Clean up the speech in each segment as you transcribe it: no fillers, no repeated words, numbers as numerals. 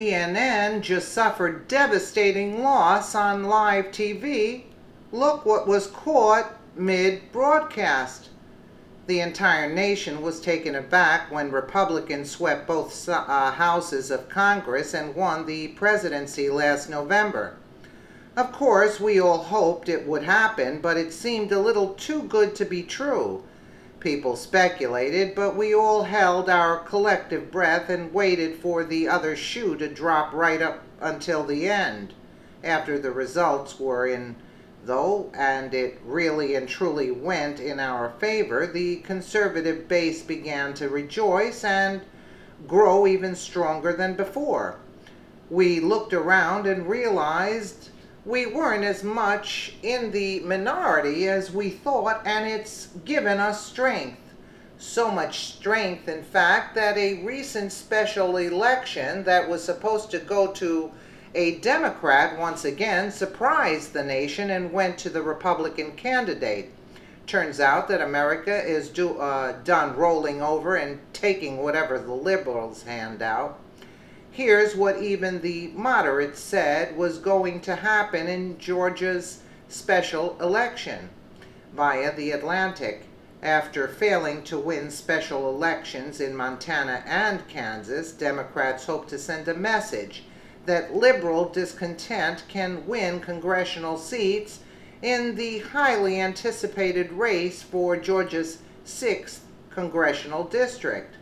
CNN just suffered devastating loss on live TV. Look what was caught mid-broadcast. The entire nation was taken aback when Republicans swept both houses of Congress and won the presidency last November. Of course, we all hoped it would happen, but it seemed a little too good to be true. People speculated, but we all held our collective breath and waited for the other shoe to drop right up until the end. After the results were in, though, and it really and truly went in our favor, the conservative base began to rejoice and grow even stronger than before. We looked around and realized we weren't as much in the minority as we thought, and it's given us strength. So much strength, in fact, that a recent special election that was supposed to go to a Democrat once again surprised the nation and went to the Republican candidate. Turns out that America is done rolling over and taking whatever the liberals hand out. Here's what even the moderates said was going to happen in Georgia's special election via The Atlantic. After failing to win special elections in Montana and Kansas, Democrats hope to send a message that liberal discontent can win congressional seats in the highly anticipated race for Georgia's 6th congressional district.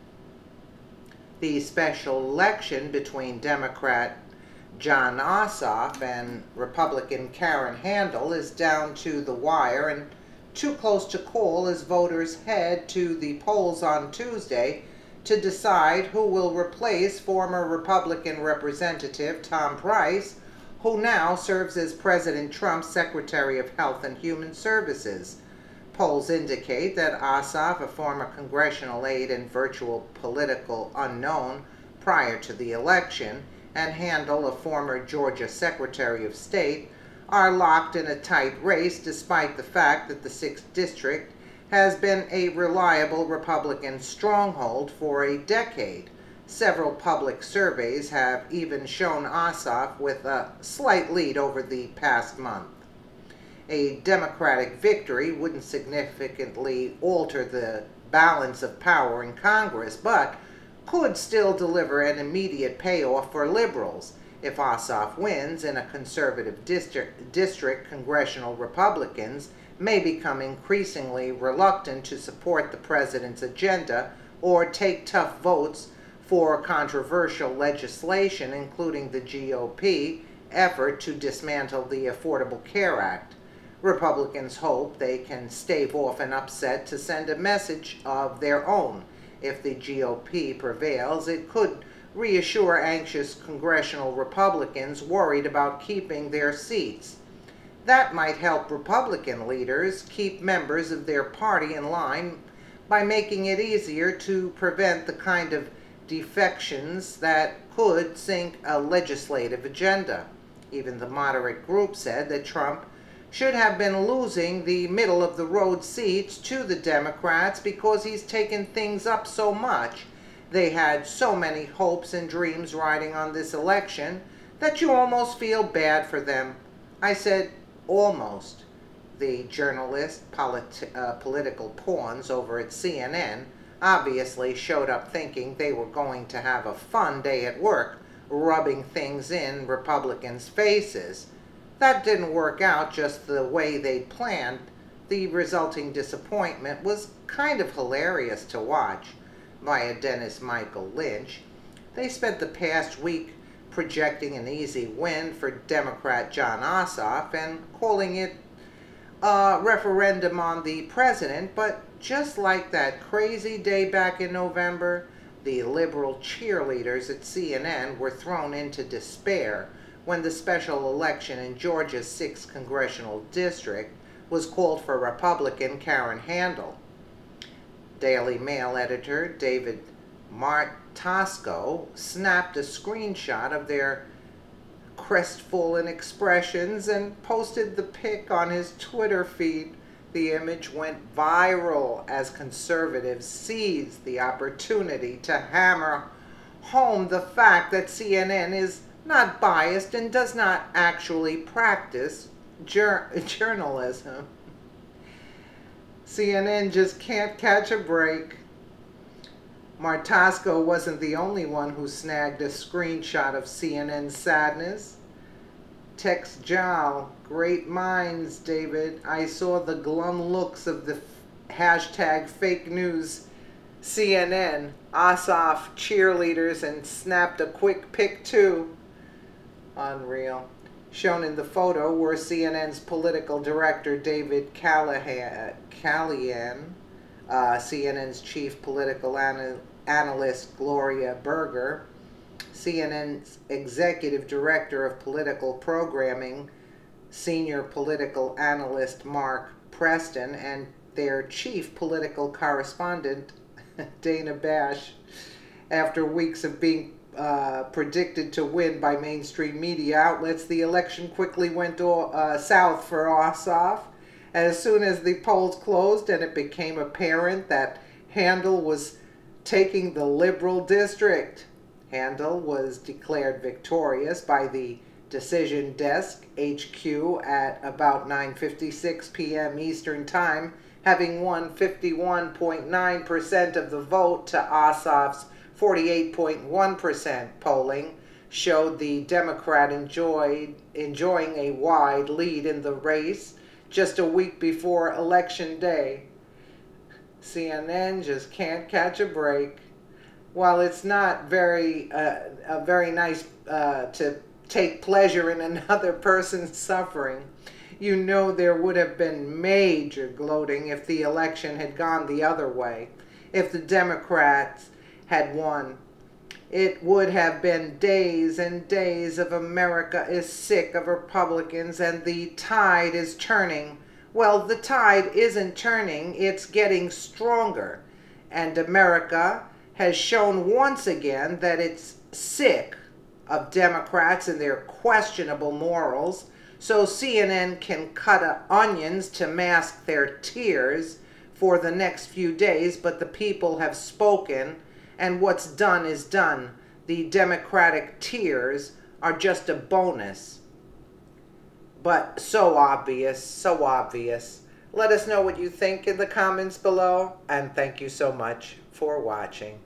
The special election between Democrat Jon Ossoff and Republican Karen Handel is down to the wire and too close to call as voters head to the polls on Tuesday to decide who will replace former Republican Representative Tom Price, who now serves as President Trump's Secretary of Health and Human Services. Polls indicate that Ossoff, a former congressional aide and virtual political unknown prior to the election, and Handel, a former Georgia Secretary of State, are locked in a tight race despite the fact that the 6th District has been a reliable Republican stronghold for a decade. Several public surveys have even shown Ossoff with a slight lead over the past month. A Democratic victory wouldn't significantly alter the balance of power in Congress, but could still deliver an immediate payoff for liberals. If Ossoff wins in a conservative district, congressional Republicans may become increasingly reluctant to support the president's agenda or take tough votes for controversial legislation, including the GOP effort to dismantle the Affordable Care Act. Republicans hope they can stave off an upset to send a message of their own. If the GOP prevails, it could reassure anxious congressional Republicans worried about keeping their seats. That might help Republican leaders keep members of their party in line by making it easier to prevent the kind of defections that could sink a legislative agenda. Even the moderate group said that Trump should have been losing the middle-of-the-road seats to the Democrats because he's taken things up so much. They had so many hopes and dreams riding on this election that you almost feel bad for them. I said almost. The journalist, political pawns over at CNN obviously showed up thinking they were going to have a fun day at work, rubbing things in Republicans' faces. That didn't work out just the way they'd planned. The resulting disappointment was kind of hilarious to watch. Via Dennis Michael Lynch, they spent the past week projecting an easy win for Democrat Jon Ossoff and calling it a referendum on the president, but just like that crazy day back in November, the liberal cheerleaders at CNN were thrown into despair when the special election in Georgia's 6th congressional district was called for Republican Karen Handel. Daily Mail editor David Martosco snapped a screenshot of their crestfallen expressions and posted the pic on his Twitter feed. The image went viral as conservatives seized the opportunity to hammer home the fact that CNN is not biased and does not actually practice journalism. CNN just can't catch a break. Martasco wasn't the only one who snagged a screenshot of CNN's sadness. Text Jal, great minds, David. I saw the glum looks of the hashtag fake news CNN, Ossoff cheerleaders, and snapped a quick pic too. Unreal. Shown in the photo were CNN's political director David Callahan, CNN's chief political analyst Gloria Berger, CNN's executive director of political programming, senior political analyst Mark Preston, and their chief political correspondent Dana Bash. After weeks of being predicted to win by mainstream media outlets, the election quickly went south for Ossoff. As soon as the polls closed and it became apparent that Handel was taking the Liberal district, Handel was declared victorious by the Decision Desk HQ at about 9:56 p.m. Eastern Time, having won 51.9% of the vote to Ossoff's 48.1%. Polling showed the Democrat enjoying a wide lead in the race just a week before Election Day. CNN just can't catch a break. While it's not very nice to take pleasure in another person's suffering, you know there would have been major gloating if the election had gone the other way. If the Democrats had won, it would have been days and days of America is sick of Republicans and the tide is turning. Well, the tide isn't turning, it's getting stronger. And America has shown once again that it's sick of Democrats and their questionable morals, so CNN can cut onions to mask their tears for the next few days, but the people have spoken, and what's done is done. The Democratic tears are just a bonus. But so obvious, so obvious. Let us know what you think in the comments below, and thank you so much for watching.